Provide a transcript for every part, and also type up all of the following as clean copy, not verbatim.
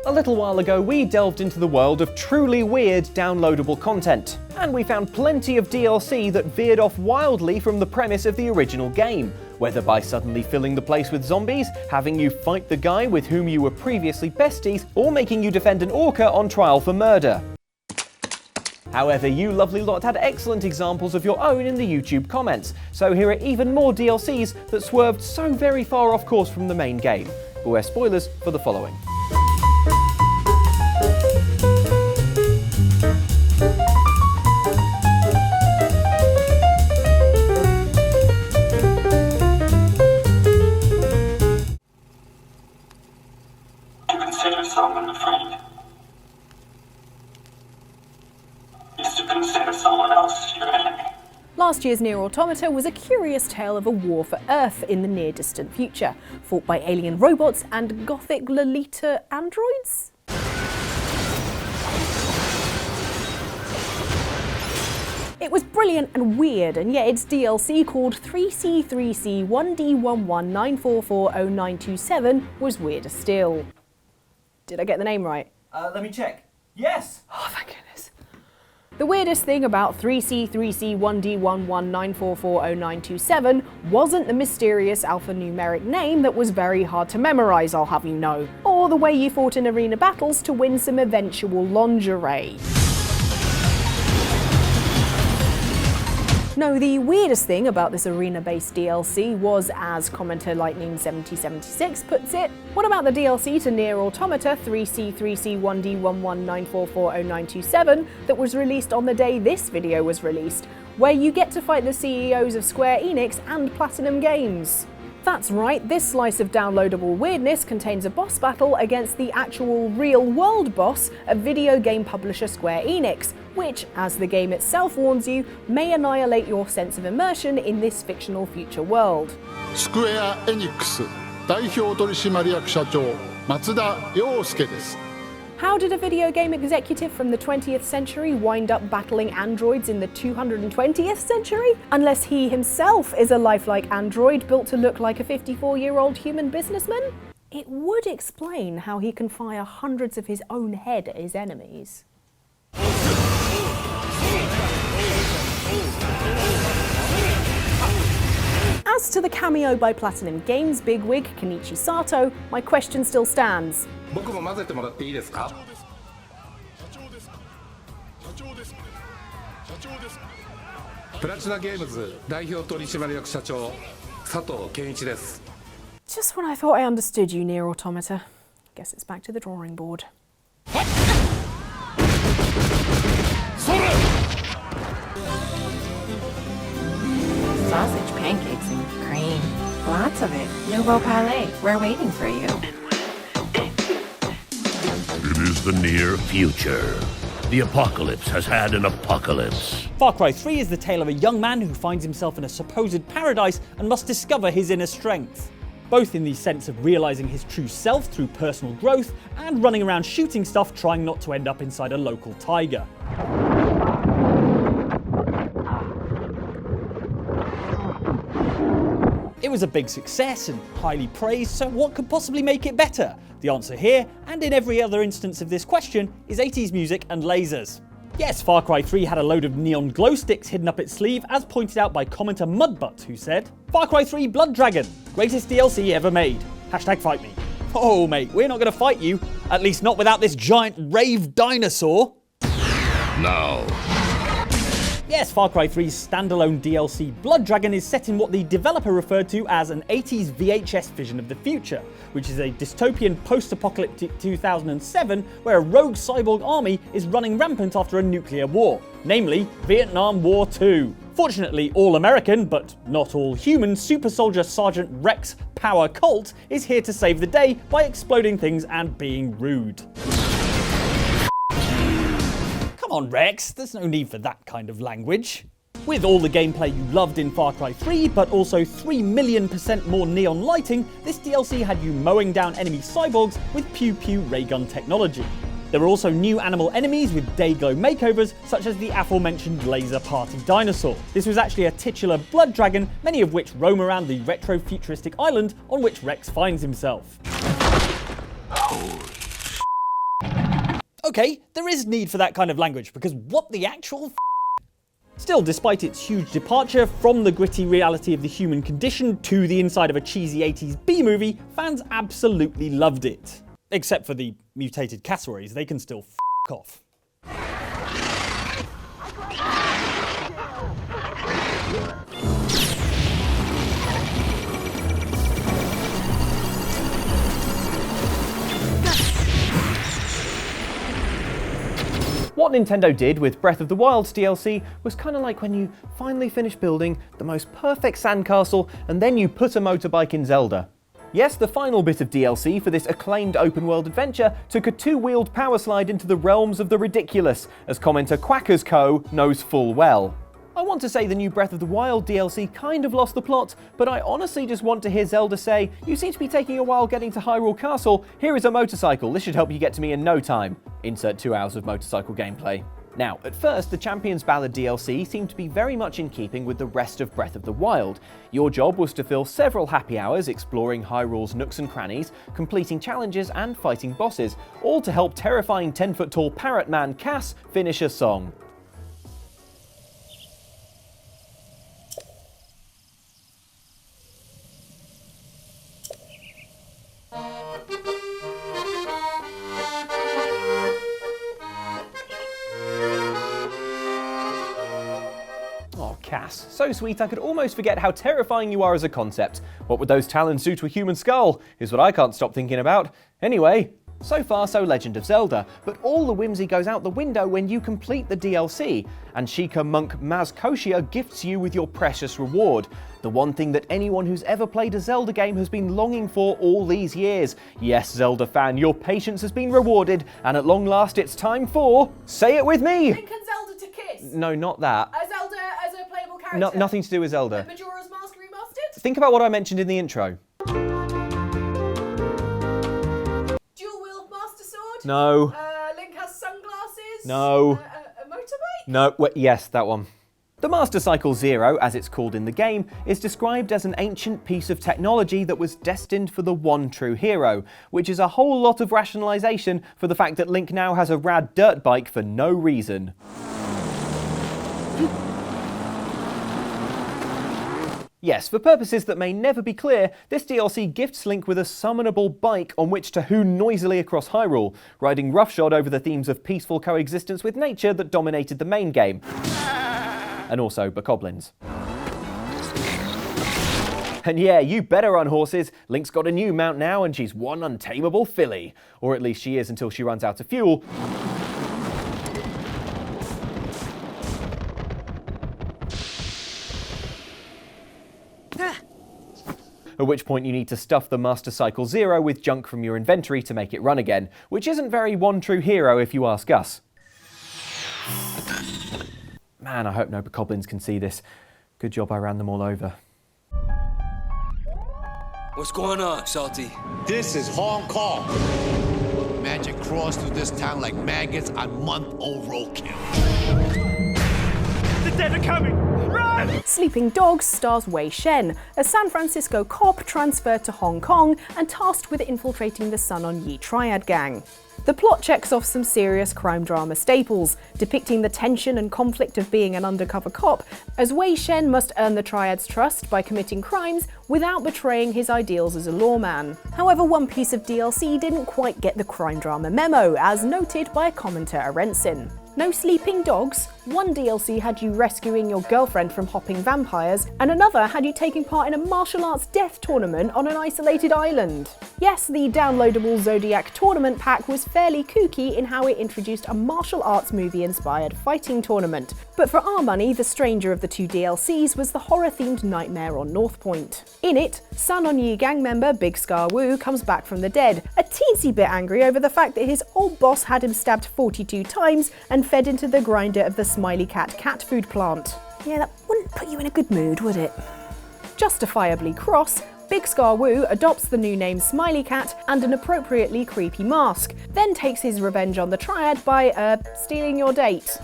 A little while ago we delved into the world of truly weird downloadable content, and we found plenty of DLC that veered off wildly from the premise of the original game, whether by suddenly filling the place with zombies, having you fight the guy with whom you were previously besties, or making you defend an orca on trial for murder. However, you lovely lot had excellent examples of your own in the YouTube comments, so here are even more DLCs that swerved so very far off course from the main game. Beware spoilers for the following. Consider someone a friend is to consider someone else your enemy. Last year's Nier Automata was a curious tale of a war for Earth in the near-distant future, fought by alien robots and gothic Lolita androids? It was brilliant and weird, and yet its DLC called 3C3C1D1194400927 was weirder still. Did I get the name right? Let me check. Yes! Oh, thank goodness. The weirdest thing about 3C3C1D1194400927 wasn't the mysterious alphanumeric name that was very hard to memorize, I'll have you know, or the way you fought in arena battles to win some eventual lingerie. No, the weirdest thing about this arena-based DLC was, as commenter Lightning7076 puts it, what about the DLC to Nier Automata 3C3C1D1194400927 that was released on the day this video was released, where you get to fight the CEOs of Square Enix and Platinum Games? That's right, this slice of downloadable weirdness contains a boss battle against the actual real-world boss of video game publisher Square Enix, which, as the game itself warns you, may annihilate your sense of immersion in this fictional future world. Square Enix 代表取締役社長松田洋介です。 How did a video game executive from the 20th century wind up battling androids in the 220th century? Unless he himself is a lifelike android built to look like a 54-year-old human businessman? It would explain how he can fire hundreds of his own head at his enemies. As to the cameo by Platinum Games bigwig Kenichi Sato, my question still stands. 僕も混ぜてもらっていいですか? プラチナゲームズ代表取締役社長佐藤健一です。 Just when I thought I understood you, Nier Automata. Guess it's back to the drawing board. Sausage, pancakes, and cream. Lots of it. Nouveau Palais. We're waiting for you. It is the near future. The apocalypse has had an apocalypse. Far Cry 3 is the tale of a young man who finds himself in a supposed paradise and must discover his inner strength, both in the sense of realising his true self through personal growth and running around shooting stuff trying not to end up inside a local tiger. It was a big success and highly praised, so what could possibly make it better? The answer here, and in every other instance of this question, is 80s music and lasers. Yes, Far Cry 3 had a load of neon glow sticks hidden up its sleeve, as pointed out by commenter Mudbutt, who said, Far Cry 3 Blood Dragon, greatest DLC ever made. Hashtag fight me. Oh mate, we're not going to fight you, at least not without this giant rave dinosaur. Now. Yes, Far Cry 3's standalone DLC Blood Dragon is set in what the developer referred to as an 80s VHS vision of the future, which is a dystopian post-apocalyptic 2007 where a rogue cyborg army is running rampant after a nuclear war, namely Vietnam War II. Fortunately, all-American, but not all-human, super soldier Sergeant Rex Power Colt is here to save the day by exploding things and being rude. Come on, Rex, there's no need for that kind of language. With all the gameplay you loved in Far Cry 3, but also 3,000,000% more neon lighting, this DLC had you mowing down enemy cyborgs with pew-pew raygun technology. There were also new animal enemies with day-glow makeovers, such as the aforementioned laser party dinosaur. This was actually a titular blood dragon, many of which roam around the retro-futuristic island on which Rex finds himself. Okay, there is need for that kind of language, because what the actual Still, despite its huge departure from the gritty reality of the human condition to the inside of a cheesy 80s B-movie, fans absolutely loved it. Except for the mutated cassowaries, they can still f*** off. What Nintendo did with Breath of the Wild's DLC was kind of like when you finally finish building the most perfect sandcastle and then you put a motorbike in Zelda. Yes, the final bit of DLC for this acclaimed open-world adventure took a two-wheeled power slide into the realms of the ridiculous, as commenter Quackers Co. knows full well. I want to say the new Breath of the Wild DLC kind of lost the plot, but I honestly just want to hear Zelda say, "You seem to be taking a while getting to Hyrule Castle, here is a motorcycle, this should help you get to me in no time." Insert 2 hours of motorcycle gameplay. Now, at first, the Champions Ballad DLC seemed to be very much in keeping with the rest of Breath of the Wild. Your job was to fill several happy hours exploring Hyrule's nooks and crannies, completing challenges and fighting bosses, all to help terrifying 10-foot-tall parrot man Cass finish a song. Cass. So sweet I could almost forget how terrifying you are as a concept. What would those talons do to a human skull? Is what I can't stop thinking about. Anyway, so far so Legend of Zelda, but all the whimsy goes out the window when you complete the DLC, and Sheikah monk Maz Koshia gifts you with your precious reward. The one thing that anyone who's ever played a Zelda game has been longing for all these years. Yes, Zelda fan, your patience has been rewarded, and at long last it's time for... Say it with me! Link and Zelda to kiss! No, not that. Zelda as a playable character? No, nothing to do with Zelda. Majora's Mask remastered? Think about what I mentioned in the intro. Dual-wield Master Sword? No. Link has sunglasses? No. A motorbike? No, yes, that one. The Master Cycle Zero, as it's called in the game, is described as an ancient piece of technology that was destined for the one true hero, which is a whole lot of rationalization for the fact that Link now has a rad dirt bike for no reason. Yes, for purposes that may never be clear, this DLC gifts Link with a summonable bike on which to hoon noisily across Hyrule, riding roughshod over the themes of peaceful coexistence with nature that dominated the main game. And also bokoblins. And yeah, you better run horses. Link's got a new mount now and she's one untamable filly. Or at least she is until she runs out of fuel. At which point you need to stuff the Master Cycle Zero with junk from your inventory to make it run again, which isn't very one true hero if you ask us. Man, I hope no bokoblins can see this. Good job I ran them all over. What's going on, Salty? This is Hong Kong. Magic crawls through this town like maggots on month-old roadkill. The dead are coming! Run! Sleeping Dogs stars Wei Shen, a San Francisco cop transferred to Hong Kong and tasked with infiltrating the Sun On Yee Triad gang. The plot checks off some serious crime drama staples, depicting the tension and conflict of being an undercover cop, as Wei Shen must earn the Triad's trust by committing crimes without betraying his ideals as a lawman. However, one piece of DLC didn't quite get the crime drama memo, as noted by commenter Arensin. No sleeping dogs? One DLC had you rescuing your girlfriend from hopping vampires, and another had you taking part in a martial arts death tournament on an isolated island. Yes, the downloadable Zodiac tournament pack was fairly kooky in how it introduced a martial arts movie-inspired fighting tournament, but for our money, the stranger of the two DLCs was the horror-themed nightmare on Northpoint. In it, Sun On Yee gang member Big Scar Wu comes back from the dead, a teensy bit angry over the fact that his old boss had him stabbed 42 times and fed into the grinder of the Smiley cat food plant. Yeah, that wouldn't put you in a good mood, would it? Justifiably cross, Big Scar Wu adopts the new name Smiley Cat and an appropriately creepy mask, then takes his revenge on the Triad by, stealing your date.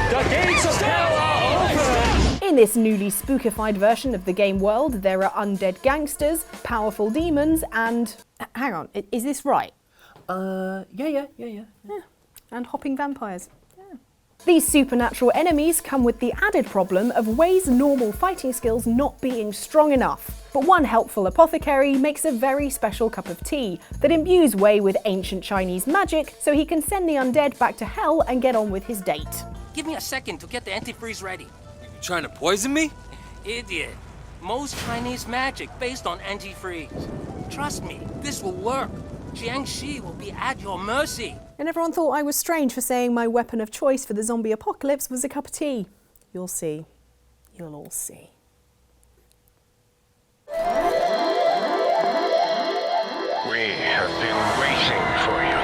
The gates of hell are open! In this newly spookified version of the game world, there are undead gangsters, powerful demons, and... Hang on, is this right? Yeah. And hopping vampires. These supernatural enemies come with the added problem of Wei's normal fighting skills not being strong enough. But one helpful apothecary makes a very special cup of tea that imbues Wei with ancient Chinese magic so he can send the undead back to hell and get on with his date. Give me a second to get the antifreeze ready. You trying to poison me? Idiot. Most Chinese magic based on antifreeze. Trust me, this will work. Jiangxi will be at your mercy. And everyone thought I was strange for saying my weapon of choice for the zombie apocalypse was a cup of tea. You'll see. You'll all see. We have been waiting for you.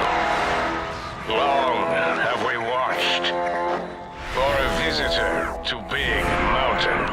Long have we watched for a visitor to Big Mountain.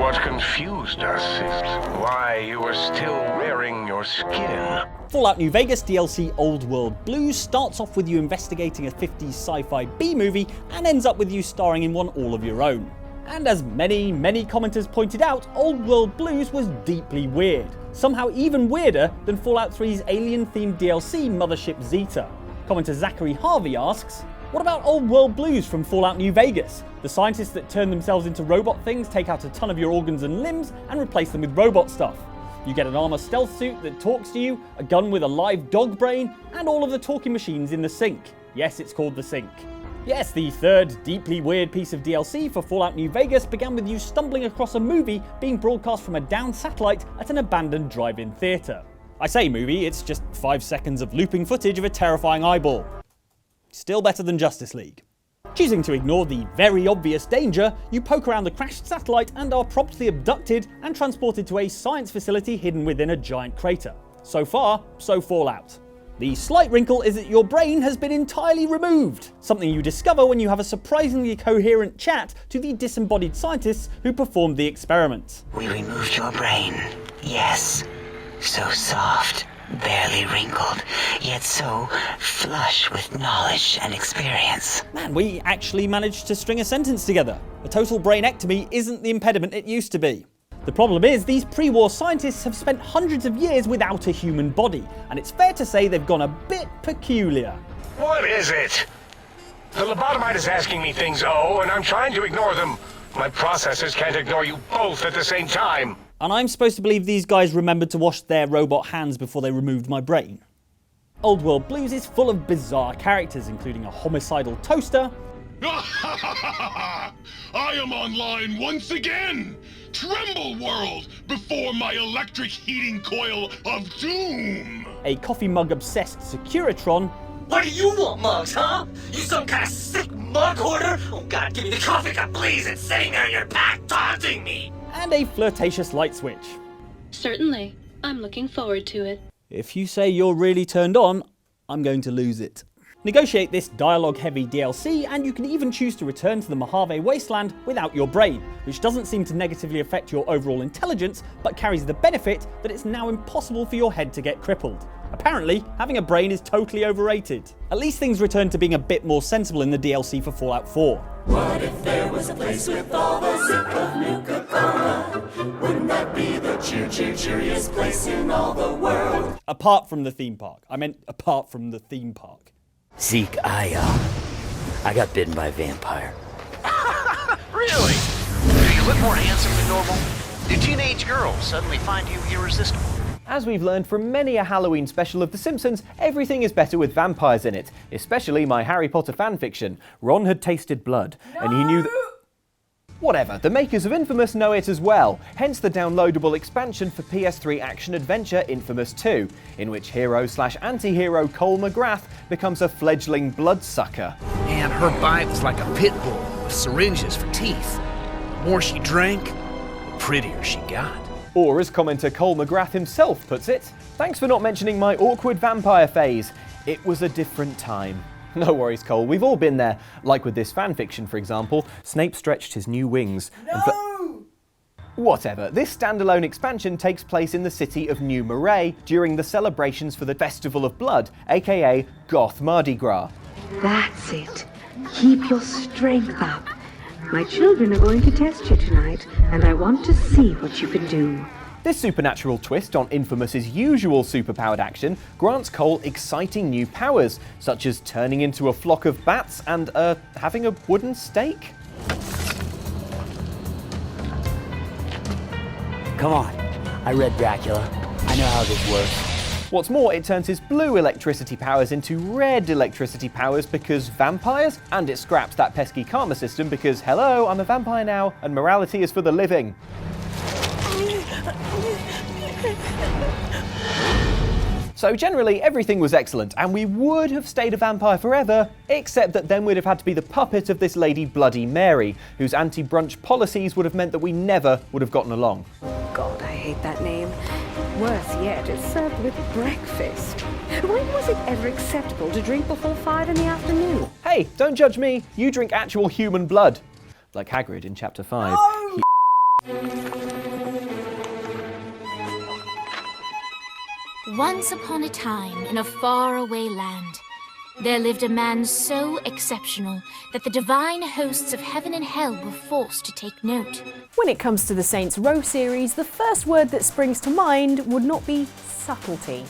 What confused us is why you are still wearing your skin. Fallout New Vegas DLC Old World Blues starts off with you investigating a 50s sci-fi B-movie and ends up with you starring in one all of your own. And as many commenters pointed out, Old World Blues was deeply weird. Somehow even weirder than Fallout 3's alien-themed DLC Mothership Zeta. Commenter Zachary Harvey asks, what about Old World Blues from Fallout New Vegas? The scientists that turn themselves into robot things take out a ton of your organs and limbs and replace them with robot stuff. You get an armor stealth suit that talks to you, a gun with a live dog brain, and all of the talking machines in the sink. Yes, it's called the sink. Yes, the third, deeply weird piece of DLC for Fallout New Vegas began with you stumbling across a movie being broadcast from a downed satellite at an abandoned drive-in theatre. I say movie, it's just 5 seconds of looping footage of a terrifying eyeball. Still better than Justice League. Choosing to ignore the very obvious danger, you poke around the crashed satellite and are promptly abducted and transported to a science facility hidden within a giant crater. So far, so Fallout. The slight wrinkle is that your brain has been entirely removed, something you discover when you have a surprisingly coherent chat to the disembodied scientists who performed the experiment. We removed your brain, yes. So soft, barely wrinkled, yet so flush with knowledge and experience. Man, we actually managed to string a sentence together. A total brainectomy isn't the impediment it used to be. The problem is, these pre-war scientists have spent hundreds of years without a human body, and it's fair to say they've gone a bit peculiar. What is it? The lobotomite is asking me things, and I'm trying to ignore them. My processors can't ignore you both at the same time. And I'm supposed to believe these guys remembered to wash their robot hands before they removed my brain. Old World Blues is full of bizarre characters, including a homicidal toaster. I am online once again! Tremble, world, before my electric heating coil of doom! A coffee mug obsessed Securitron. What do you want, mugs, huh? You some kind of sick mug hoarder? Oh god, give me the coffee cup, please! It's sitting there in your pack, taunting me! And a flirtatious light switch. Certainly. I'm looking forward to it. If you say you're really turned on, I'm going to lose it. Negotiate this dialogue-heavy DLC, and you can even choose to return to the Mojave Wasteland without your brain, which doesn't seem to negatively affect your overall intelligence, but carries the benefit that it's now impossible for your head to get crippled. Apparently, having a brain is totally overrated. At least things return to being a bit more sensible in the DLC for Fallout 4. What if there was a place with all the zip of Nuka-Cola? Wouldn't that be the cheeriest place in all the world? Apart from the theme park. I meant apart from the theme park. Zeke, I got bitten by a vampire. Really? Do you look more handsome than normal? Do teenage girls suddenly find you irresistible? As we've learned from many a Halloween special of The Simpsons, everything is better with vampires in it, especially my Harry Potter fanfiction. Ron had tasted blood, and he knew that... Whatever, the makers of Infamous know it as well, hence the downloadable expansion for PS3 action-adventure Infamous 2, in which hero/anti-hero Cole McGrath becomes a fledgling bloodsucker. And her bite was like a pit bull with syringes for teeth. The more she drank, the prettier she got. Or as commenter Cole McGrath himself puts it, thanks for not mentioning my awkward vampire phase. It was a different time. No worries, Cole, we've all been there. Like with this fanfiction, for example, Snape stretched his new wings. No! Whatever, this standalone expansion takes place in the city of New Marais during the celebrations for the Festival of Blood, aka Goth Mardi Gras. That's it. Keep your strength up. My children are going to test you tonight, and I want to see what you can do. This supernatural twist on Infamous's usual superpowered action grants Cole exciting new powers, such as turning into a flock of bats and, having a wooden stake? Come on, I read Dracula. I know how this works. What's more, it turns his blue electricity powers into red electricity powers because vampires, and it scraps that pesky karma system because, hello, I'm a vampire now, and morality is for the living. So generally, everything was excellent, and we would have stayed a vampire forever, except that then we'd have had to be the puppet of this lady Bloody Mary, whose anti-brunch policies would have meant that we never would have gotten along. God, I hate that name. Worse yet, it's served with breakfast. When was it ever acceptable to drink before 5 in the afternoon? Hey, don't judge me. You drink actual human blood. Like Hagrid in Chapter 5. No! Once upon a time, in a faraway land, there lived a man so exceptional that the divine hosts of heaven and hell were forced to take note. When it comes to the Saints Row series, the first word that springs to mind would not be subtlety.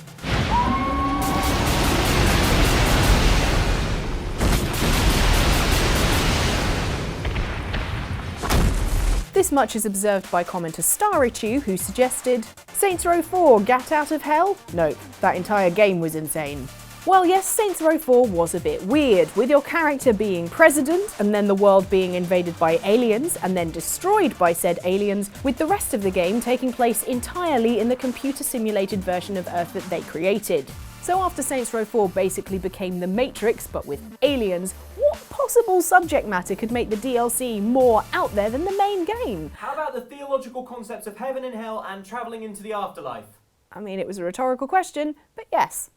This much is observed by commenter Starichu, who suggested, Saints Row 4, Gat Out of Hell? Nope, that entire game was insane. Well, yes, Saints Row 4 was a bit weird, with your character being president, and then the world being invaded by aliens, and then destroyed by said aliens, with the rest of the game taking place entirely in the computer-simulated version of Earth that they created. So after Saints Row 4 basically became The Matrix, but with aliens, what possible subject matter could make the DLC more out there than the main game? How about the theological concepts of heaven and hell and travelling into the afterlife? I mean, it was a rhetorical question, but yes.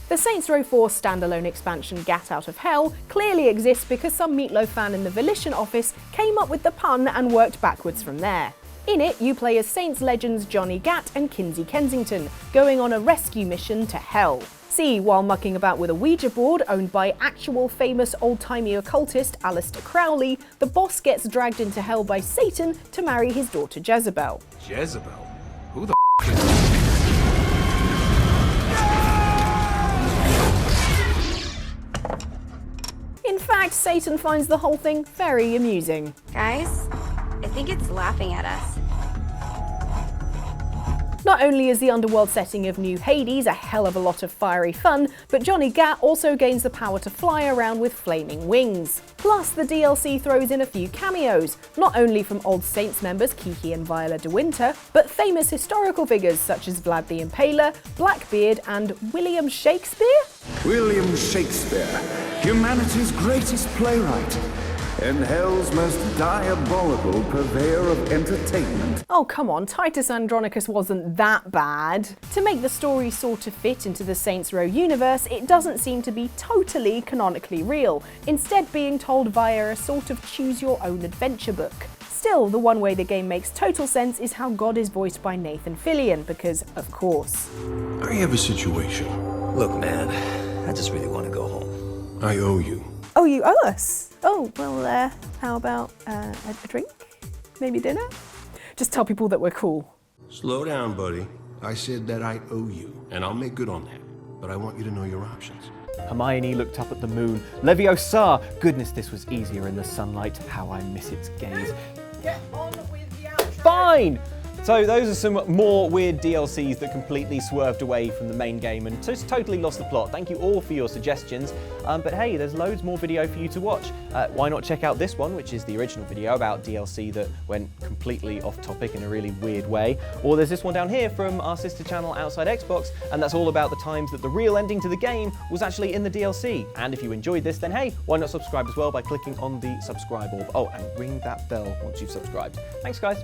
The Saints Row 4 standalone expansion Gat Out of Hell clearly exists because some Meatloaf fan in the Volition office came up with the pun and worked backwards from there. In it, you play as Saints legends Johnny Gat and Kinsey Kensington, going on a rescue mission to Hell. See, while mucking about with a Ouija board owned by actual famous old-timey occultist Aleister Crowley, the boss gets dragged into Hell by Satan to marry his daughter Jezebel. Jezebel? Who the f*** is In fact, Satan finds the whole thing very amusing. Guys, I think it's laughing at us. Not only is the underworld setting of New Hades a hell of a lot of fiery fun, but Johnny Gat also gains the power to fly around with flaming wings. Plus, the DLC throws in a few cameos, not only from old Saints members Kiki and Viola de Winter, but famous historical figures such as Vlad the Impaler, Blackbeard, and William Shakespeare? William Shakespeare, humanity's greatest playwright, and hell's most diabolical purveyor of entertainment. Oh come on, Titus Andronicus wasn't that bad. To make the story sort of fit into the Saints Row universe, it doesn't seem to be totally canonically real, instead being told via a sort of choose-your-own-adventure book. Still, the one way the game makes total sense is how God is voiced by Nathan Fillion, because, of course. I have a situation. Look, man, I just really want to go home. I owe you. Oh, you owe us? Oh, well, how about a drink? Maybe dinner? Just tell people that we're cool. Slow down, buddy. I said that I owe you, and I'll make good on that. But I want you to know your options. Hermione looked up at the moon. Leviosa! Goodness, this was easier in the sunlight. How I miss its gaze. Get on with the outro! Fine! So those are some more weird DLCs that completely swerved away from the main game and just totally lost the plot. Thank you all for your suggestions. But hey, there's loads more video for you to watch. Why not check out this one, which is the original video about DLC that went completely off topic in a really weird way. Or there's this one down here from our sister channel Outside Xbox, and that's all about the times that the real ending to the game was actually in the DLC. And if you enjoyed this, then hey, why not subscribe as well by clicking on the subscribe orb. Oh, and ring that bell once you've subscribed. Thanks, guys.